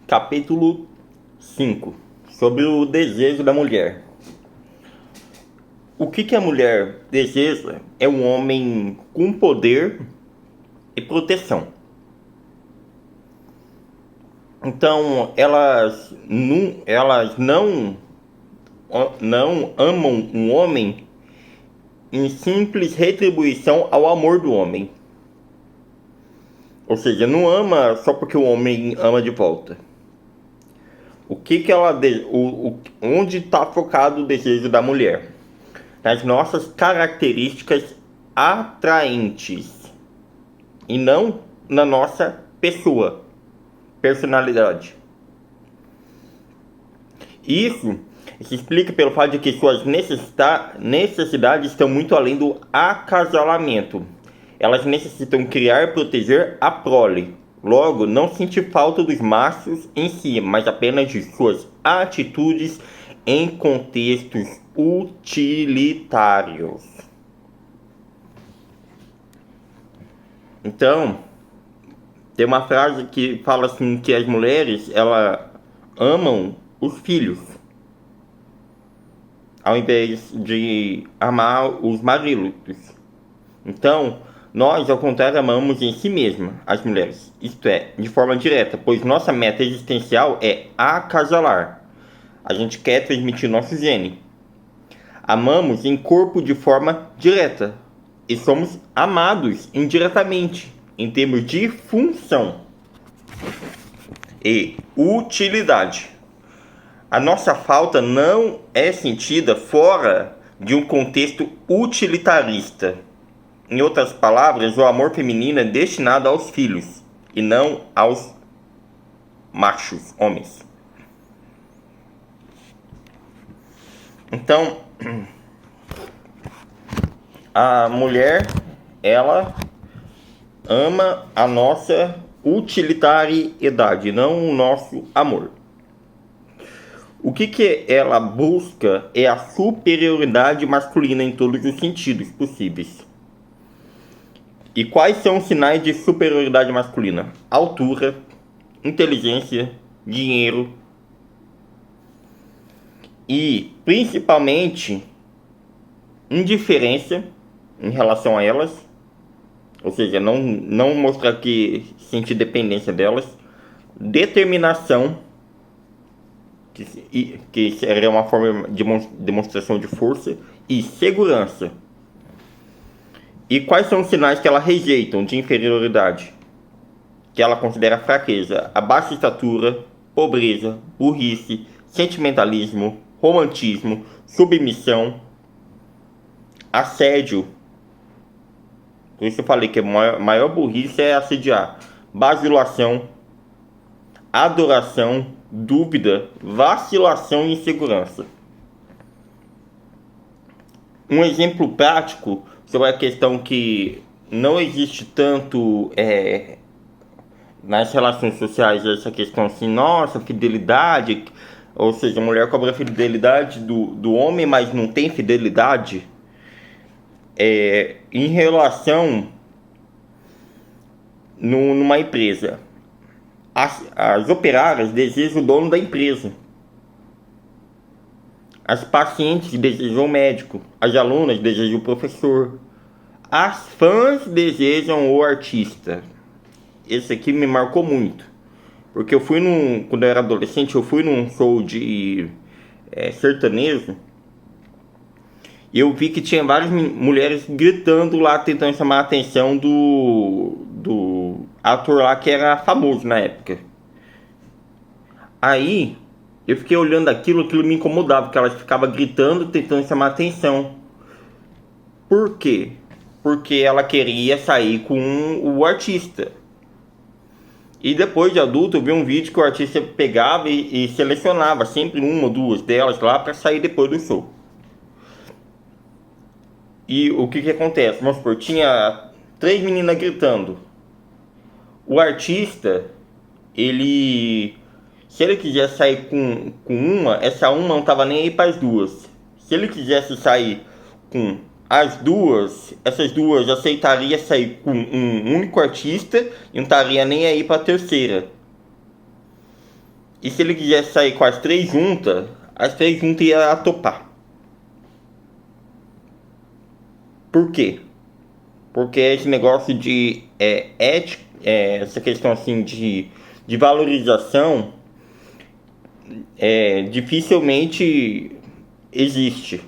Capítulo 5. Sobre o desejo da mulher. O que a mulher deseja é um homem com poder e proteção. Então, elas não amam um homem em simples retribuição ao amor do homem. Ou seja, não ama só porque o homem ama de volta. Onde está focado o desejo da mulher? Nas nossas características atraentes e não na nossa personalidade. Isso se explica pelo fato de que suas necessidades estão muito além do acasalamento. Elas necessitam criar e proteger a prole. Logo, não sentir falta dos machos em si, mas apenas de suas atitudes em contextos utilitários. Então, tem uma frase que fala assim que as mulheres, elas amam os filhos, ao invés de amar os maridos. Então, nós, ao contrário, amamos em si mesma as mulheres, isto é, de forma direta, pois nossa meta existencial é acasalar. A gente quer transmitir nosso gene. Amamos em corpo de forma direta e somos amados indiretamente, em termos de função e utilidade. A nossa falta não é sentida fora de um contexto utilitarista. Em outras palavras, o amor feminino é destinado aos filhos e não aos machos, homens. Então, a mulher, ela ama a nossa utilitariedade, não o nosso amor. O que ela busca é a superioridade masculina em todos os sentidos possíveis. E quais são os sinais de superioridade masculina? Altura, inteligência, dinheiro e, principalmente, indiferença em relação a elas. Ou seja, não mostrar que sentir dependência delas. Determinação, que seria uma forma de demonstração de força. E segurança. E quais são os sinais que ela rejeita de inferioridade? Que ela considera fraqueza: a baixa estatura, pobreza, burrice, sentimentalismo, romantismo, submissão, assédio. Por isso eu falei que a maior burrice é assediar. Bajulação, adoração, dúvida, vacilação e insegurança. Um exemplo prático sobre a questão que não existe tanto nas relações sociais, essa questão assim, nossa, fidelidade, ou seja, a mulher cobra a fidelidade do homem, mas não tem fidelidade, em relação numa empresa. As operárias desejam o dono da empresa. As pacientes desejam o médico, as alunas desejam o professor, as fãs desejam o artista. Esse aqui me marcou muito, porque quando eu era adolescente, eu fui num show de sertanejo, e eu vi que tinha várias mulheres gritando lá, tentando chamar a atenção do ator lá que era famoso na época. Aí eu fiquei olhando aquilo me incomodava, porque elas ficavam gritando, tentando chamar atenção. Por quê? Porque ela queria sair com o artista. E depois de adulto eu vi um vídeo que o artista pegava e selecionava sempre uma ou duas delas lá para sair depois do show. E o que acontece? Vamos supor, tinha 3 meninas gritando. O artista, se ele quisesse sair com uma, essa uma não estava nem aí para as duas. Se ele quisesse sair com as duas, essas duas aceitariam sair com um único artista e não estaria nem aí para a terceira. E se ele quisesse sair com as três juntas iam topar. Por quê? Porque esse negócio de ética, essa questão assim de valorização, dificilmente existe.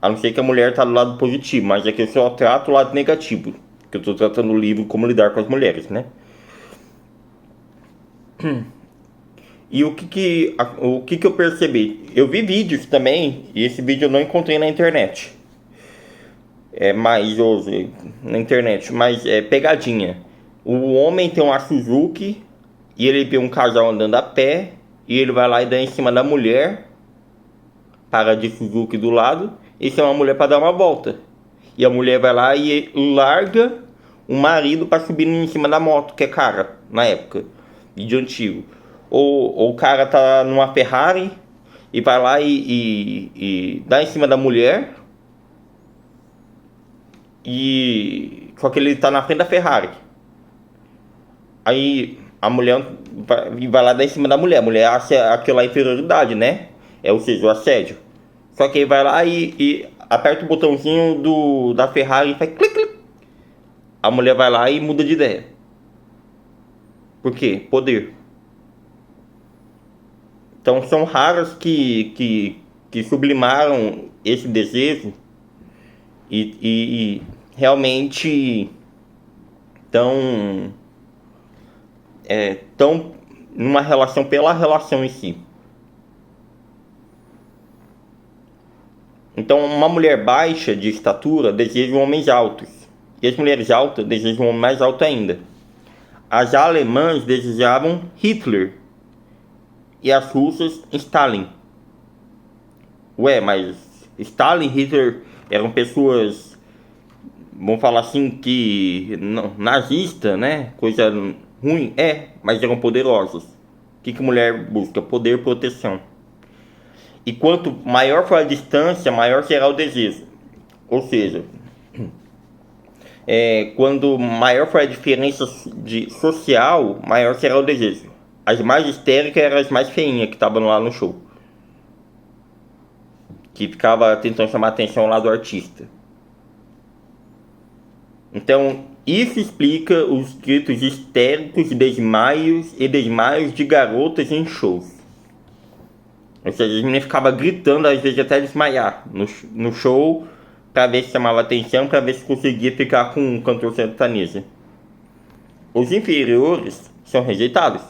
A não ser que a mulher tá do lado positivo, mas aqui eu só trato o lado negativo. Que eu tô tratando o livro Como Lidar com as Mulheres, né? E o que eu percebi? Eu vi vídeos também, e esse vídeo eu não encontrei na internet. Mais hoje na internet, mas é pegadinha. O homem tem uma Suzuki e ele vê um casal andando a pé e ele vai lá e dá em cima da mulher, para de Suzuki do lado, e chama a mulher para dar uma volta. E a mulher vai lá e larga o marido para subir em cima da moto, que é cara na época, de antigo. Ou o cara tá numa Ferrari e vai lá e dá em cima da mulher. E só que ele tá na frente da Ferrari. Aí a mulher vai lá dar em cima da mulher. A mulher acha aquilo lá inferioridade, né? Ou seja, o assédio. Só que ele vai lá e aperta o botãozinho da Ferrari e faz clic, clic. A mulher vai lá e muda de ideia. Por quê? Poder. Então são raras que sublimaram esse desejo e realmente estão numa relação pela relação em si. Então uma mulher baixa de estatura deseja homens altos, e as mulheres altas desejam um homem mais alto ainda. As alemãs desejavam Hitler e as russas Stalin. Ué, mas Stalin e Hitler eram pessoas, vamos falar assim, que nazista, né? Coisa ruim, mas eram poderosos. O que mulher busca? Poder, proteção. E quanto maior for a distância, maior será o desejo. Ou seja, quando maior for a diferença social, maior será o desejo. As mais histéricas eram as mais feinhas que estavam lá no show, que ficava tentando chamar a atenção lá do artista. Então, isso explica os gritos histéricos, desmaios e desmaios de garotas em shows. Ou seja, as meninas ficavam gritando, às vezes até desmaiar no show, para ver se chamava atenção, para ver se conseguia ficar com um cantor sertanejo. Os inferiores são rejeitados.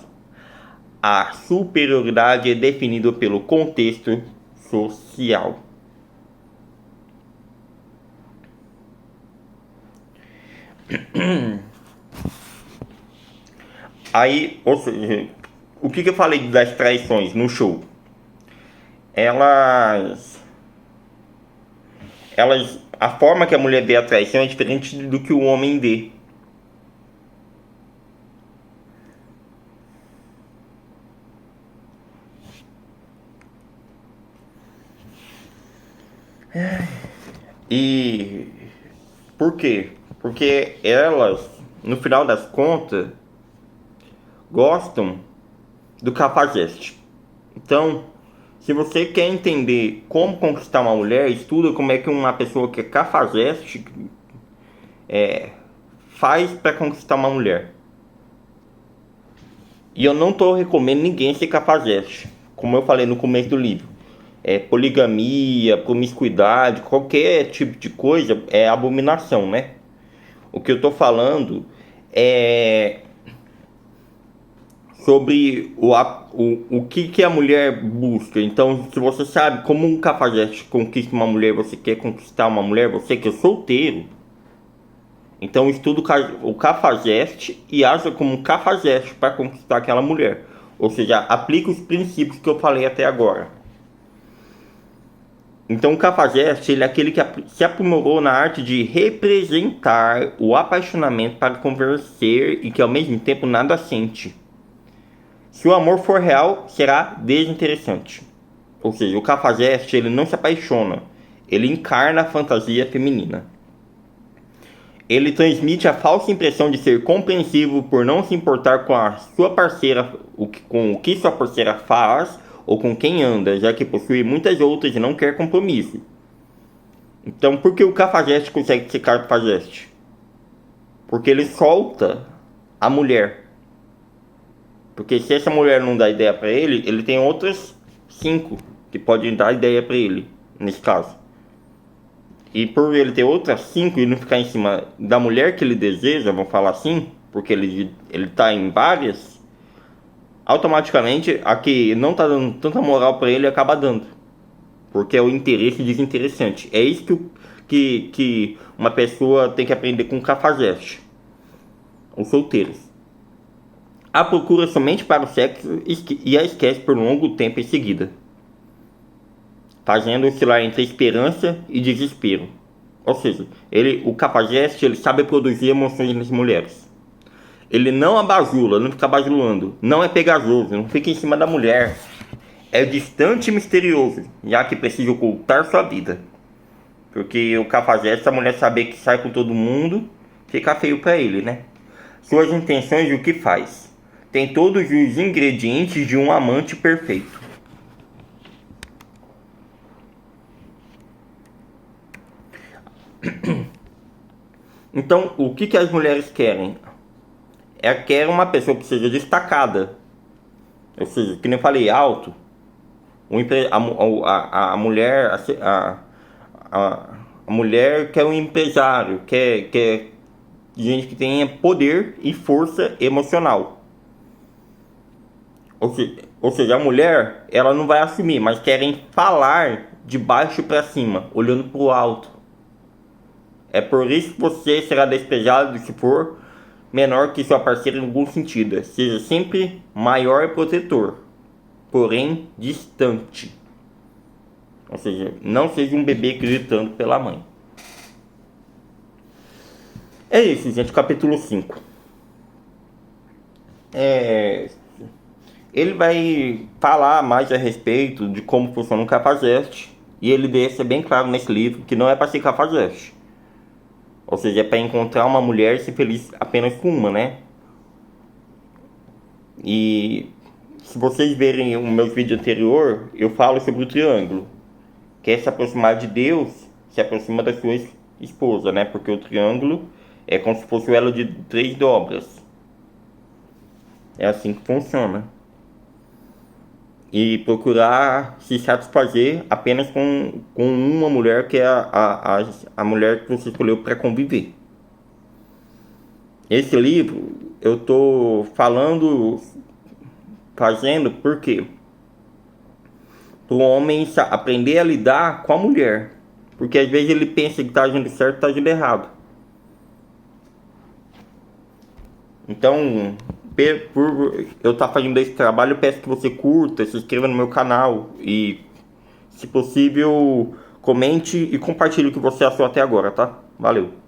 A superioridade é definida pelo contexto social. Aí, ou seja, o que eu falei das traições no show? A forma que a mulher vê a traição é diferente do que o homem vê. E por quê? Porque elas, no final das contas, gostam do cafajeste. Então, se você quer entender como conquistar uma mulher, estuda como é que uma pessoa que é cafajeste faz para conquistar uma mulher. E eu não estou recomendando ninguém ser cafajeste, como eu falei no começo do livro. Poligamia, promiscuidade, qualquer tipo de coisa é abominação, né? O que eu estou falando é sobre o que a mulher busca. Então, se você sabe como um cafajeste conquista uma mulher, você quer conquistar uma mulher, você que é solteiro, então estuda o cafajeste e age como um cafajeste para conquistar aquela mulher. Ou seja, aplica os princípios que eu falei até agora. Então o cafajeste, ele é aquele que se aprimorou na arte de representar o apaixonamento para convencer e que ao mesmo tempo nada sente. Se o amor for real, será desinteressante. Ou seja, o cafajeste, ele não se apaixona, ele encarna a fantasia feminina. Ele transmite a falsa impressão de ser compreensivo por não se importar com a sua parceira, com o que sua parceira faz ou com quem anda, já que possui muitas outras e não quer compromisso. Então, por que o cafajeste consegue ser cafajeste? Porque ele solta a mulher. Porque se essa mulher não dá ideia pra ele, ele tem outras 5 que podem dar ideia pra ele, nesse caso. E por ele ter outras 5 e não ficar em cima da mulher que ele deseja, vamos falar assim, porque ele tá em várias, automaticamente a que não tá dando tanta moral pra ele acaba dando. Porque é o interesse desinteressante. É isso que uma pessoa tem que aprender com o cafajeste. Os solteiros. A procura somente para o sexo e a esquece por um longo tempo em seguida, fazendo oscilar entre esperança e desespero. Ou seja, o cafajeste, ele sabe produzir emoções nas mulheres. Ele não abajula, não fica bajulando, não é pegajoso, não fica em cima da mulher. É distante e misterioso, já que precisa ocultar sua vida. Porque o cafajeste, a mulher saber que sai com todo mundo, fica feio pra ele, né? Suas intenções e o que faz. Tem todos os ingredientes de um amante perfeito. Então, o que as mulheres querem? Querem uma pessoa que seja destacada. Ou seja, que nem eu falei, alto. A mulher... A mulher quer um empresário, quer gente que tenha poder e força emocional. Ou seja, a mulher, ela não vai assumir, mas querem falar de baixo para cima, olhando para o alto. É por isso que você será despejado se for menor que sua parceira em algum sentido. Seja sempre maior e protetor, porém distante. Ou seja, não seja um bebê gritando pela mãe. É isso, gente, capítulo 5. Ele vai falar mais a respeito de como funciona um cafajeste. E ele deixa bem claro nesse livro que não é para ser cafajeste. Ou seja, é para encontrar uma mulher e ser feliz apenas com uma, né? E se vocês verem o meu vídeo anterior, eu falo sobre o triângulo. Quer se aproximar de Deus, se aproxima da sua esposa, né? Porque o triângulo é como se fosse o elo de 3 dobras. É assim que funciona. E procurar se satisfazer apenas com uma mulher, que é a mulher que você escolheu para conviver. Esse livro eu tô fazendo porque o homem aprender a lidar com a mulher. Porque às vezes ele pensa que tá agindo certo, tá agindo errado. Então, por eu estar fazendo esse trabalho, eu peço que você curta, se inscreva no meu canal e, se possível, comente e compartilhe o que você achou até agora, tá? Valeu!